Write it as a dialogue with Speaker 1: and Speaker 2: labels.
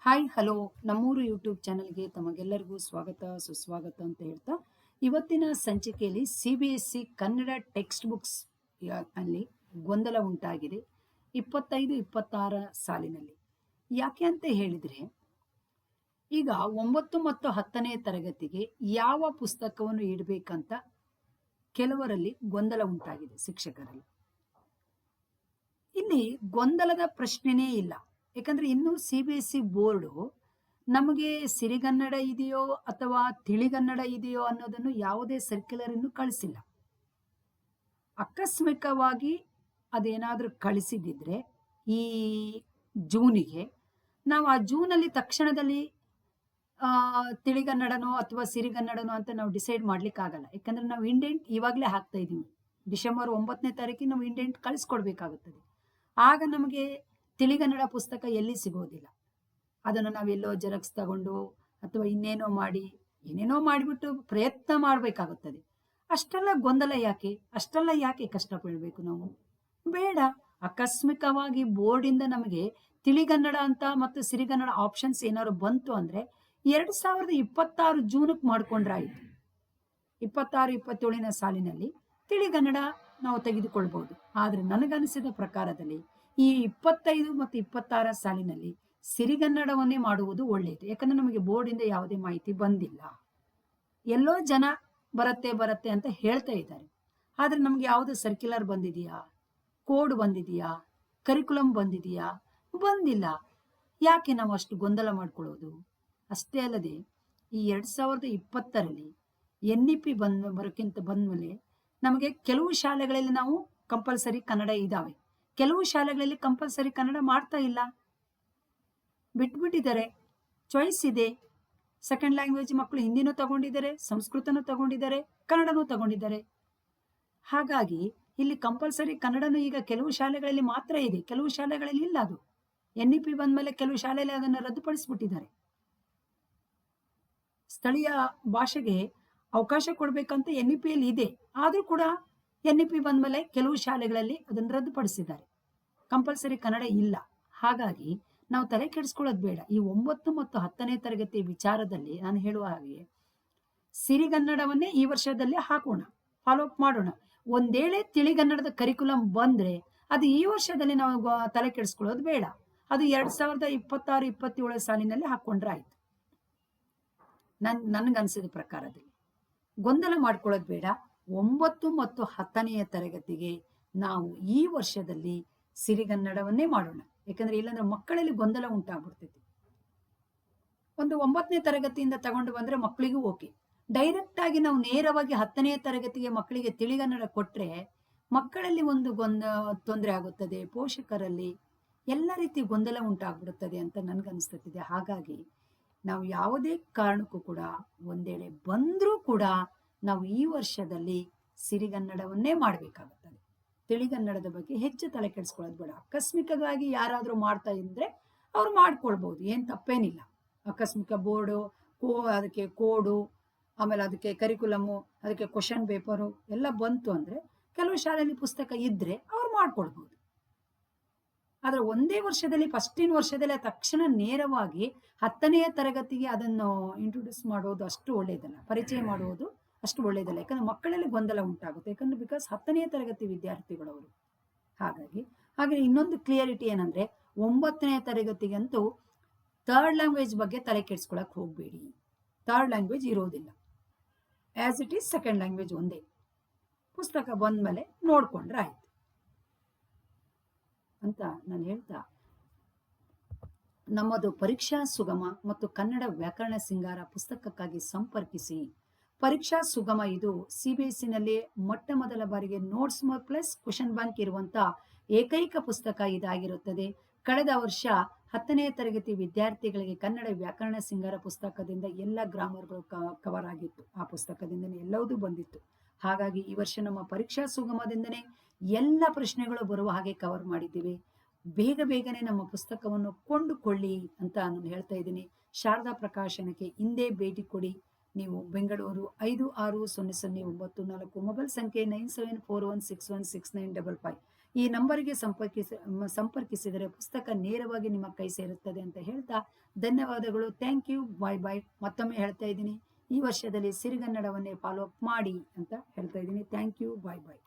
Speaker 1: Hi hello ನಮ್ಮೂರು YouTube ಚಾನಲ್ಗೆ ತಮಗೆಲ್ಲರಿಗೂ ಸ್ವಾಗತ ಸುಸ್ವಾಗತ ಅಂತ ಹೇಳ್ತಾ ಇವತ್ತಿನ ಸಂಚಿಕೆಯಲ್ಲಿ CBSE ಕನ್ನಡ ಟೆಕ್ಸ್ಟ್ ಬುಕ್ಸ್ ಅಲ್ಲಿ ಗೊಂದಲ ಉಂಟಾಗಿದೆ 25-26 ಸಾಲಿನಲ್ಲಿ. ಯಾಕೆ ಅಂತ ಹೇಳಿದರೆ, ಈಗ 9 ಮತ್ತು 10ನೇ ತರಗತಿಗೆ ಯಾವ ಪುಸ್ತಕವನ್ನು ಇಡಬೇಕಂತ ಕೆಲವರಲ್ಲಿ ಗೊಂದಲ ಉಂಟಾಗಿದೆ ಶಿಕ್ಷಕರಲ್ಲಿ. ಇಲ್ಲಿ ಗೊಂದಲದ ಪ್ರಶ್ನೆನೇ ಇಲ್ಲ. ಯಾಕಂದ್ರೆ ಇನ್ನು CBSE ಬೋರ್ಡು ನಮಗೆ ಸಿರಿಗನ್ನಡ ಇದೆಯೋ ಅಥವಾ ತಿಳಿಗನ್ನಡ ಇದೆಯೋ ಅನ್ನೋದನ್ನು ಯಾವುದೇ ಸರ್ಕ್ಯುಲರ್ ಇನ್ನು ಕಳಿಸಿಲ್ಲ. ಆಕಸ್ಮಿಕವಾಗಿ ಅದೇನಾದ್ರೂ ಕಳಿಸಿದಿದ್ರೆ ಈ ಜೂನಿಗೆ ನಾವು ಆ ಜೂನಲ್ಲಿ ತಕ್ಷಣದಲ್ಲಿ ತಿಳಿಗನ್ನಡನೋ ಅಥವಾ ಸಿರಿಗನ್ನಡನೋ ಅಂತ ನಾವು ಡಿಸೈಡ್ ಮಾಡ್ಲಿಕ್ಕೆ ಆಗಲ್ಲ. ಯಾಕಂದ್ರೆ ನಾವು ಇಂಡೆಂಟ್ ಇವಾಗಲೇ ಹಾಕ್ತಾ ಇದೀವಿ. ಡಿಸೆಂಬರ್ 9ನೇ ತಾರೀಕಿಗೆ ನಾವು ಇಂಡೆಂಟ್ ಕಳಿಸ್ಕೊಡ್ಬೇಕಾಗುತ್ತದೆ. ಆಗ ನಮಗೆ ತಿಳಿಗನ್ನಡ ಪುಸ್ತಕ ಎಲ್ಲಿ ಸಿಗೋದಿಲ್ಲ. ಅದನ್ನು ನಾವೆಲ್ಲೋ ಜೆರಾಕ್ಸ್ ತಗೊಂಡು ಅಥವಾ ಏನೇನೋ ಮಾಡಿಬಿಟ್ಟು ಪ್ರಯತ್ನ ಮಾಡಬೇಕಾಗುತ್ತದೆ. ಅಷ್ಟೆಲ್ಲ ಗೊಂದಲ ಯಾಕೆ, ಅಷ್ಟೆಲ್ಲ ಯಾಕೆ ಕಷ್ಟಪಡಬೇಕು ನಾವು? ಬೇಡ. ಆಕಸ್ಮಿಕವಾಗಿ ಬೋರ್ಡಿಂದ ನಮಗೆ ತಿಳಿಗನ್ನಡ ಅಂತ ಮತ್ತು ಸಿರಿಗನ್ನಡ ಆಪ್ಷನ್ಸ್ ಏನಾದ್ರು ಬಂತು ಅಂದ್ರೆ 2026 ಜೂನಕ್ಕೆ ಮಾಡ್ಕೊಂಡ್ರಾಯ್ತು. 26-27ನೇ ಸಾಲಿನಲ್ಲಿ ತಿಳಿಗನ್ನಡ ನಾವು ತೆಗೆದುಕೊಳ್ಬಹುದು. ಆದ್ರೆ ನನಗನಿಸಿದ ಪ್ರಕಾರದಲ್ಲಿ ಈ 25 ಮತ್ತು 26 ಸಾಲಿನಲ್ಲಿ ಸಿರಿಗನ್ನಡವನ್ನೇ ಮಾಡುವುದು ಒಳ್ಳೆಯದು. ಯಾಕಂದ್ರೆ ನಮಗೆ ಬೋರ್ಡಿಂದ ಯಾವುದೇ ಮಾಹಿತಿ ಬಂದಿಲ್ಲ. ಎಲ್ಲೋ ಜನ ಬರುತ್ತೆ ಅಂತ ಹೇಳ್ತಾ ಇದ್ದಾರೆ. ಆದ್ರೆ ನಮ್ಗೆ ಯಾವುದು ಸರ್ಕ್ಯುಲರ್ ಬಂದಿದೆಯಾ, ಕೋಡ್ ಬಂದಿದೆಯಾ, ಕರಿಕ್ಯುಲಮ್ ಬಂದಿದೆಯಾ? ಬಂದಿಲ್ಲ. ಯಾಕೆ ನಾವು ಅಷ್ಟು ಗೊಂದಲ ಮಾಡ್ಕೊಳ್ಳೋದು? ಅಷ್ಟೇ ಅಲ್ಲದೆ ಈ 2020ರಲ್ಲಿ NEP ಬರೋಕ್ಕಿಂತ ಬಂದ್ಮೇಲೆ ನಮಗೆ ಕೆಲವು ಶಾಲೆಗಳಲ್ಲಿ ನಾವು ಕಂಪಲ್ಸರಿ ಕನ್ನಡ ಇದಾವೆ, ಕೆಲವು ಶಾಲೆಗಳಲ್ಲಿ ಕಂಪಲ್ಸರಿ ಕನ್ನಡ ಮಾಡ್ತಾ ಇಲ್ಲ, ಬಿಟ್ಬಿಟ್ಟಿದ್ದಾರೆ. ಚಾಯ್ಸ್ ಇದೆ. ಸೆಕೆಂಡ್ ಲ್ಯಾಂಗ್ವೇಜ್ ಮಕ್ಕಳು ಹಿಂದಿನೂ ತಗೊಂಡಿದ್ದಾರೆ, ಸಂಸ್ಕೃತನೂ ತಗೊಂಡಿದ್ದಾರೆ, ಕನ್ನಡನೂ ತಗೊಂಡಿದ್ದಾರೆ. ಹಾಗಾಗಿ ಇಲ್ಲಿ ಕಂಪಲ್ಸರಿ ಕನ್ನಡನೂ ಈಗ ಕೆಲವು ಶಾಲೆಗಳಲ್ಲಿ ಮಾತ್ರ ಇದೆ, ಕೆಲವು ಶಾಲೆಗಳಲ್ಲಿ ಇಲ್ಲ. ಅದು NEP ಬಂದ್ಮೇಲೆ ಕೆಲವು ಶಾಲೆಯಲ್ಲಿ ಅದನ್ನು ರದ್ದುಪಡಿಸ್ಬಿಟ್ಟಿದ್ದಾರೆ. ಸ್ಥಳೀಯ ಭಾಷೆಗೆ ಅವಕಾಶ ಕೊಡ್ಬೇಕಂತ NEP ಯಲ್ಲಿ ಇದೆ. ಆದ್ರೂ ಕೂಡ NEP ಬಂದ್ಮೇಲೆ ಕೆಲವು ಶಾಲೆಗಳಲ್ಲಿ ಅದನ್ನು ರದ್ದುಪಡಿಸಿದ್ದಾರೆ. ಕಂಪಲ್ಸರಿ ಕನ್ನಡ ಇಲ್ಲ. ಹಾಗಾಗಿ ನಾವು ತಲೆ ಕೆಡಿಸ್ಕೊಳ್ಳೋದು ಬೇಡ. ಈ 9 ಮತ್ತು 10ನೇ ತರಗತಿ ವಿಚಾರದಲ್ಲಿ ನಾನು ಹೇಳುವ ಹಾಗೆ ಸಿರಿಗನ್ನಡವನ್ನೇ ಈ ವರ್ಷದಲ್ಲಿ ಹಾಕೋಣ, ಫಾಲೋ ಅಪ್ ಮಾಡೋಣ. ಒಂದೇಳೆ ತಿಳಿಗನ್ನಡದ ಕರಿಕ್ಯುಲಮ್ ಬಂದ್ರೆ ಅದು ಈ ವರ್ಷದಲ್ಲಿ ನಾವು ತಲೆ ಕೆಡಿಸ್ಕೊಳ್ಳೋದು ಬೇಡ. ಅದು 2026-27 ಸಾಲಿನಲ್ಲಿ ಹಾಕೊಂಡ್ರೆ ಆಯ್ತು. ನನ್ಗನ್ಸಿದ ಪ್ರಕಾರದಲ್ಲಿ ಗೊಂದಲ ಮಾಡ್ಕೊಳ್ಳೋದು ಬೇಡ. 9 ಮತ್ತು 10ನೆಯ ತರಗತಿಗೆ ನಾವು ಈ ವರ್ಷದಲ್ಲಿ ಸಿರಿಗನ್ನಡವನ್ನೇ ಮಾಡೋಣ. ಯಾಕಂದ್ರೆ ಇಲ್ಲಾಂದ್ರೆ ಮಕ್ಕಳಲ್ಲಿ ಗೊಂದಲ ಉಂಟಾಗ್ಬಿಡ್ತೈತಿ. ಒಂದು 9ನೇ ತರಗತಿಯಿಂದ ತಗೊಂಡು ಬಂದ್ರೆ ಮಕ್ಕಳಿಗೂ ಓಕೆ. ಡೈರೆಕ್ಟ್ ಆಗಿ ನಾವು ನೇರವಾಗಿ 10ನೇ ತರಗತಿಗೆ ಮಕ್ಕಳಿಗೆ ತಿಳಿಗನ್ನಡ ಕೊಟ್ರೆ ಮಕ್ಕಳಲ್ಲಿ ಒಂದು ತೊಂದರೆ ಆಗುತ್ತದೆ, ಪೋಷಕರಲ್ಲಿ ಎಲ್ಲ ರೀತಿ ಗೊಂದಲ ಉಂಟಾಗ್ಬಿಡುತ್ತದೆ ಅಂತ ನನ್ಗನ್ಸ್ತದೆ. ಹಾಗಾಗಿ ನಾವು ಯಾವುದೇ ಕಾರಣಕ್ಕೂ ಕೂಡ ಒಂದೇಳೆ ಬಂದ್ರೂ ಕೂಡ ನಾವು ಈ ವರ್ಷದಲ್ಲಿ ಸಿರಿಗನ್ನಡವನ್ನೇ ಮಾಡಬೇಕಾಗುತ್ತದೆ. ತಿಳಿಗನ್ನಡದ ಬಗ್ಗೆ ಹೆಚ್ಚು ತಲೆ ಕೆಡಿಸ್ಕೊಳ್ಳೋದು ಬೇಡ. ಆಕಸ್ಮಿಕವಾಗಿ ಯಾರಾದ್ರೂ ಮಾಡ್ತಾ ಇದ್ರೆ ಅವ್ರು ಮಾಡ್ಕೊಳ್ಬಹುದು, ಏನ್ ತಪ್ಪೇನಿಲ್ಲ. ಆಕಸ್ಮಿಕ ಬೋರ್ಡು ಅದಕ್ಕೆ ಕೋಡು, ಆಮೇಲೆ ಅದಕ್ಕೆ ಕರಿಕ್ಯುಲಮ್ಮು, ಅದಕ್ಕೆ ಕ್ವಶನ್ ಪೇಪರು ಎಲ್ಲ ಬಂತು ಅಂದ್ರೆ ಕೆಲವು ಶಾಲೆಯಲ್ಲಿ ಪುಸ್ತಕ ಇದ್ರೆ ಅವ್ರು ಮಾಡ್ಕೊಳ್ಬಹುದು. ಆದ್ರೆ ಒಂದೇ ವರ್ಷದಲ್ಲಿ ಫಸ್ಟಿನ ವರ್ಷದಲ್ಲಿ ತಕ್ಷಣ ನೇರವಾಗಿ 10ನೇ ತರಗತಿಗೆ ಅದನ್ನು ಇಂಟ್ರೊಡ್ಯೂಸ್ ಮಾಡೋದು ಅಷ್ಟು ಒಳ್ಳೆಯದಲ್ಲ, ಪರಿಚಯ ಮಾಡುವುದು ಅಷ್ಟು ಒಳ್ಳೆಯದಲ್ಲ. ಯಾಕಂದ್ರೆ ಮಕ್ಕಳಲ್ಲಿ ಗೊಂದಲ ಉಂಟಾಗುತ್ತೆ. ಯಾಕಂದ್ರೆ ಬಿಕಾಸ್ 10ನೇ ತರಗತಿ ವಿದ್ಯಾರ್ಥಿಗಳವರು. ಹಾಗೆ ಇನ್ನೊಂದು ಕ್ಲಿಯರಿಟಿ ಏನಂದ್ರೆ 9ನೇ ತರಗತಿಗಂತೂ ಥರ್ಡ್ ಲ್ಯಾಂಗ್ವೇಜ್ ಬಗ್ಗೆ ತಲೆ ಕೆಡಿಸ್ಕೊಳಕ್ ಹೋಗ್ಬೇಡಿ. ಥರ್ಡ್ ಲ್ಯಾಂಗ್ವೇಜ್ ಇರೋದಿಲ್ಲ. As it is second language ಒಂದೇ. ಪುಸ್ತಕ ಬಂದ್ಮೇಲೆ ನೋಡ್ಕೊಂಡ್ರೆ ಆಯ್ತು ಅಂತ ನಾನು ಹೇಳ್ತಾ, ನಮ್ಮದು ಪರೀಕ್ಷಾ ಸುಗಮ ಮತ್ತು ಕನ್ನಡ ವ್ಯಾಕರಣ ಸಿಂಗಾರ ಪುಸ್ತಕಕ್ಕಾಗಿ ಸಂಪರ್ಕಿಸಿ. ಪರೀಕ್ಷಾ ಸುಗಮ ಇದು CBSE ಮೊಟ್ಟ ಮೊದಲ ಬಾರಿಗೆ ನೋಟ್ಸ್ ಪ್ಲಸ್ ಕ್ವಶನ್ ಬ್ಯಾಂಕ್ ಇರುವಂತ ಏಕೈಕ ಪುಸ್ತಕ ಇದಾಗಿರುತ್ತದೆ. ಕಳೆದ ವರ್ಷ 10ನೇ ತರಗತಿ ವಿದ್ಯಾರ್ಥಿಗಳಿಗೆ ಕನ್ನಡ ವ್ಯಾಕರಣ ಸಿಂಗಾರ ಪುಸ್ತಕದಿಂದ ಎಲ್ಲ ಗ್ರಾಮರ್ಗಳು ಕವರ್ ಆಗಿತ್ತು. ಆ ಪುಸ್ತಕದಿಂದನೇ ಎಲ್ಲವೂ ಬಂದಿತ್ತು. ಹಾಗಾಗಿ ಈ ವರ್ಷ ನಮ್ಮ ಪರೀಕ್ಷಾ ಸುಗಮದಿಂದನೇ ಎಲ್ಲ ಪ್ರಶ್ನೆಗಳು ಬರುವ ಹಾಗೆ ಕವರ್ ಮಾಡಿದ್ದೀವಿ. ಬೇಗನೆ ನಮ್ಮ ಪುಸ್ತಕವನ್ನು ಕೊಂಡುಕೊಳ್ಳಿ ಅಂತ ನಾನು ಹೇಳ್ತಾ ಇದ್ದೀನಿ. ಶಾರದಾ ಪ್ರಕಾಶನಕ್ಕೆ ಹಿಂದೆ ಭೇಟಿ ಕೊಡಿ. ನೀವು ಬೆಂಗಳೂರು 560094, ಮೊಬೈಲ್ ಸಂಖ್ಯೆ 9741616955. ಈ ನಂಬರಿಗೆ ಸಂಪರ್ಕಿಸಿದರೆ ಪುಸ್ತಕ ನೇರವಾಗಿ ನಿಮ್ಮ ಕೈ ಸೇರುತ್ತದೆ ಅಂತ ಹೇಳ್ತಾ ಧನ್ಯವಾದಗಳು. Thank you. Bye bye. ಮತ್ತೊಮ್ಮೆ ಹೇಳ್ತಾ ಇದ್ದೀನಿ, ಈ ವರ್ಷದಲ್ಲಿ ಸಿರಿಗನ್ನಡವನ್ನೇ ಫಾಲೋ ಅಪ್ ಮಾಡಿ ಅಂತ ಹೇಳ್ತಾ ಇದ್ದೀನಿ. Thank you. Bye bye.